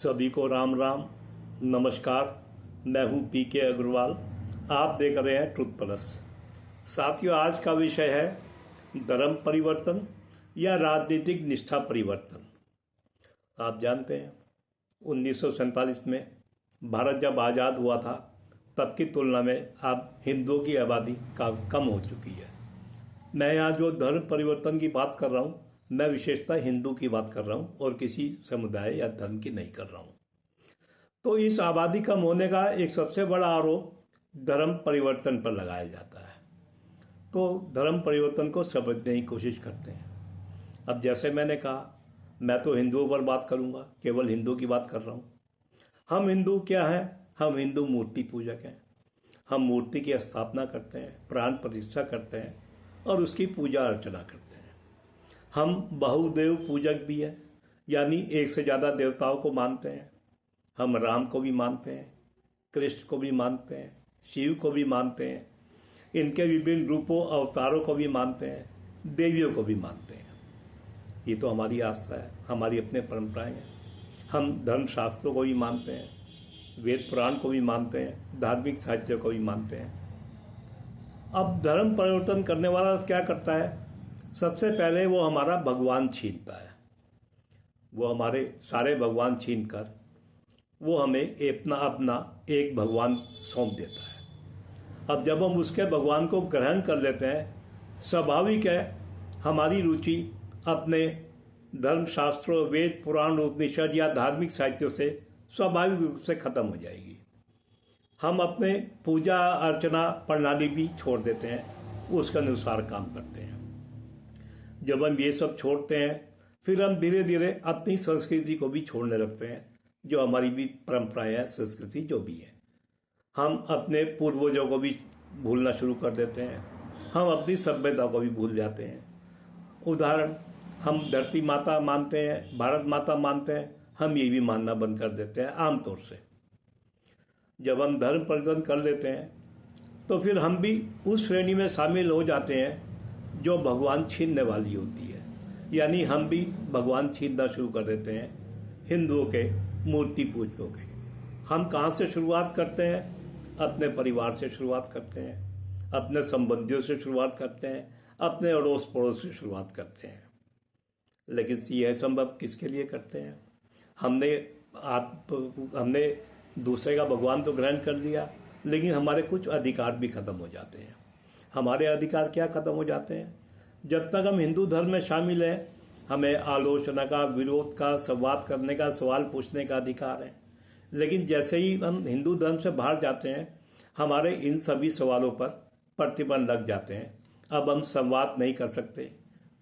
सभी को राम राम नमस्कार। मैं हूं पीके अग्रवाल। आप देख रहे हैं ट्रुथ प्लस। साथियों, आज का विषय है धर्म परिवर्तन या राजनीतिक निष्ठा परिवर्तन। आप जानते हैं 1947 में भारत जब आज़ाद हुआ था तब की तुलना में अब हिंदुओं की आबादी कम हो चुकी है। मैं यहाँ जो धर्म परिवर्तन की बात कर रहा हूँ, मैं विशेषतः हिंदू की बात कर रहा हूँ और किसी समुदाय या धर्म की नहीं कर रहा हूँ। तो इस आबादी कम होने का एक सबसे बड़ा आरोप धर्म परिवर्तन पर लगाया जाता है। तो धर्म परिवर्तन को समझने की कोशिश करते हैं। अब जैसे मैंने कहा, मैं तो हिंदुओं पर बात करूँगा, केवल हिंदू की बात कर रहा हूँ। हम हिंदू क्या हैं? हम हिंदू मूर्ति पूजक हैं। हम मूर्ति की स्थापना करते हैं, प्राण प्रतिष्ठा करते हैं और उसकी पूजा अर्चना करते हैं। हम बहुदेव पूजक भी हैं, यानी एक से ज़्यादा देवताओं को मानते हैं। हम राम को भी मानते हैं, कृष्ण को भी मानते हैं, शिव को भी मानते हैं, इनके विभिन्न रूपों अवतारों को भी मानते हैं, देवियों को भी मानते हैं। ये तो हमारी आस्था है, हमारी अपने परंपराएं हैं। हम धर्मशास्त्रों को भी मानते हैं, वेद पुराण को भी मानते हैं, धार्मिक साहित्य को भी मानते हैं। अब धर्म परिवर्तन करने वाला क्या करता है? सबसे पहले वो हमारा भगवान छीनता है। वो हमारे सारे भगवान छीन कर वो हमें अपना एक भगवान सौंप देता है। अब जब हम उसके भगवान को ग्रहण कर लेते हैं, स्वाभाविक है हमारी रुचि अपने धर्मशास्त्रों, वेद पुराण, उपनिषद या धार्मिक साहित्यों से स्वाभाविक रूप से खत्म हो जाएगी। हम अपने पूजा अर्चना प्रणाली भी छोड़ देते हैं, उसके अनुसार काम करते हैं। जब हम ये सब छोड़ते हैं, फिर हम धीरे धीरे अपनी संस्कृति को भी छोड़ने लगते हैं, जो हमारी भी परंपराएं है, संस्कृति जो भी है। हम अपने पूर्वजों को भी भूलना शुरू कर देते हैं। हम अपनी सभ्यता को भी भूल जाते हैं। उदाहरण, हम धरती माता मानते हैं, भारत माता मानते हैं, हम ये भी मानना बंद कर देते हैं आमतौर से। जब हम धर्म परिवर्तन कर लेते हैं तो फिर हम भी उस श्रेणी में शामिल हो जाते हैं जो भगवान छीनने वाली होती है। यानी हम भी भगवान छीनना शुरू कर देते हैं हिंदुओं के, मूर्ति पूजकों के। हम कहाँ से शुरुआत करते हैं? अपने परिवार से शुरुआत करते हैं, अपने संबंधियों से शुरुआत करते हैं, अपने अड़ोस पड़ोस से शुरुआत करते हैं। लेकिन यह संभव किसके लिए करते हैं? हमने दूसरे का भगवान तो ग्रहण कर लिया, लेकिन हमारे कुछ अधिकार भी खत्म हो जाते हैं। हमारे अधिकार क्या खत्म हो जाते हैं? जब तक हम हिंदू धर्म में शामिल हैं, हमें आलोचना का, विरोध का, संवाद करने का, सवाल पूछने का अधिकार है। लेकिन जैसे ही हम हिंदू धर्म से बाहर जाते हैं, हमारे इन सभी सवालों पर प्रतिबंध लग जाते हैं। अब हम संवाद नहीं कर सकते,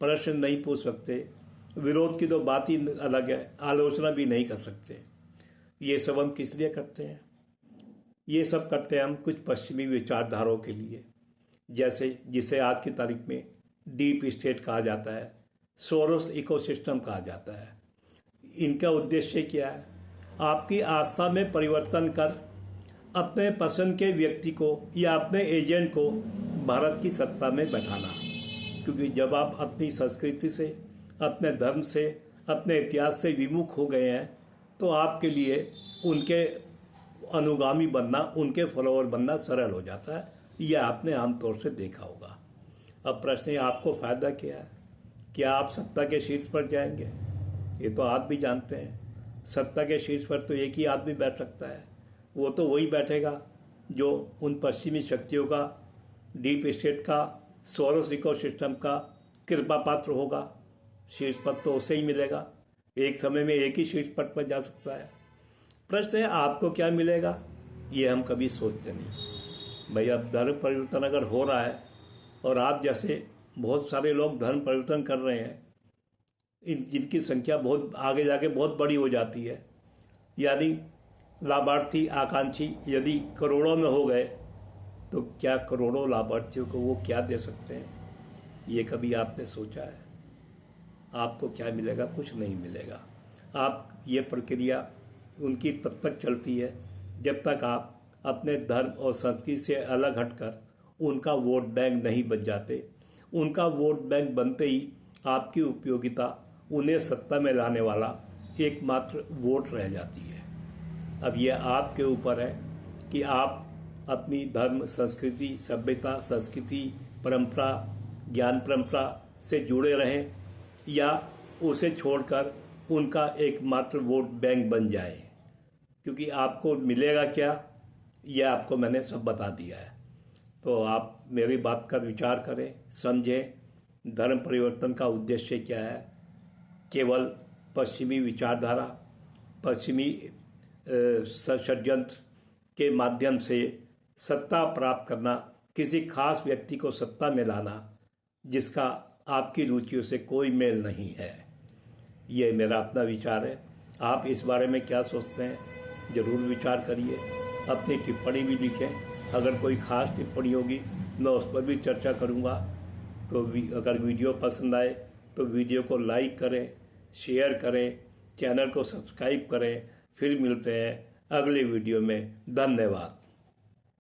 प्रश्न नहीं पूछ सकते, विरोध की तो बात ही अलग है, आलोचना भी नहीं कर सकते। ये सब हम किस लिए करते हैं? ये सब करते हैं हम कुछ पश्चिमी विचारधाराओं के लिए, जैसे जिसे आज की तारीख में डीप स्टेट कहा जाता है, सोरोस इकोसिस्टम कहा जाता है। इनका उद्देश्य क्या है? आपकी आस्था में परिवर्तन कर अपने पसंद के व्यक्ति को या अपने एजेंट को भारत की सत्ता में बैठाना। क्योंकि जब आप अपनी संस्कृति से, अपने धर्म से, अपने इतिहास से विमुख हो गए हैं, तो आपके लिए उनके अनुगामी बनना, उनके फॉलोअर बनना सरल हो जाता है। यह आपने आमतौर से देखा होगा। अब प्रश्न है, आपको फ़ायदा क्या है? क्या आप सत्ता के शीर्ष पर जाएंगे? ये तो आप भी जानते हैं, सत्ता के शीर्ष पर तो एक ही आदमी बैठ सकता है। वो तो वही बैठेगा जो उन पश्चिमी शक्तियों का, डीप स्टेट का, सोरोस इकोसिस्टम का कृपा पात्र होगा। शीर्ष पद तो उसे ही मिलेगा। एक समय में एक ही शीर्ष पद पर जा सकता है। प्रश्न है, आपको क्या मिलेगा? ये हम कभी सोचते नहीं। भाई, अब धर्म परिवर्तन अगर हो रहा है और आप जैसे बहुत सारे लोग धर्म परिवर्तन कर रहे हैं, जिनकी संख्या बहुत आगे जाके बहुत बड़ी हो जाती है, यानी लाभार्थी, आकांक्षी यदि करोड़ों में हो गए, तो क्या करोड़ों लाभार्थियों को वो क्या दे सकते हैं? ये कभी आपने सोचा है? आपको क्या मिलेगा? कुछ नहीं मिलेगा। आप ये प्रक्रिया उनकी तब तक चलती है जब तक आप अपने धर्म और संस्कृति से अलग हटकर उनका वोट बैंक नहीं बन जाते। उनका वोट बैंक बनते ही आपकी उपयोगिता, उन्हें सत्ता में लाने वाला एकमात्र वोट रह जाती है। अब ये आपके ऊपर है कि आप अपनी धर्म, संस्कृति, सभ्यता, संस्कृति, परंपरा, ज्ञान परंपरा से जुड़े रहें या उसे छोड़कर उनका एकमात्र वोट बैंक बन जाए, क्योंकि आपको मिलेगा क्या यह आपको मैंने सब बता दिया है। तो आप मेरी बात का विचार करें, समझें धर्म परिवर्तन का उद्देश्य क्या है। केवल पश्चिमी विचारधारा, पश्चिमी षड्यंत्र के माध्यम से सत्ता प्राप्त करना, किसी खास व्यक्ति को सत्ता में लाना जिसका आपकी रुचियों से कोई मेल नहीं है, ये मेरा अपना विचार है। आप इस बारे में क्या सोचते हैं ज़रूर विचार करिए, अपनी टिप्पणी भी लिखें। अगर कोई ख़ास टिप्पणी होगी मैं उस पर भी चर्चा करूँगा। तो अगर वीडियो पसंद आए तो वीडियो को लाइक करें, शेयर करें, चैनल को सब्सक्राइब करें। फिर मिलते हैं अगले वीडियो में। धन्यवाद।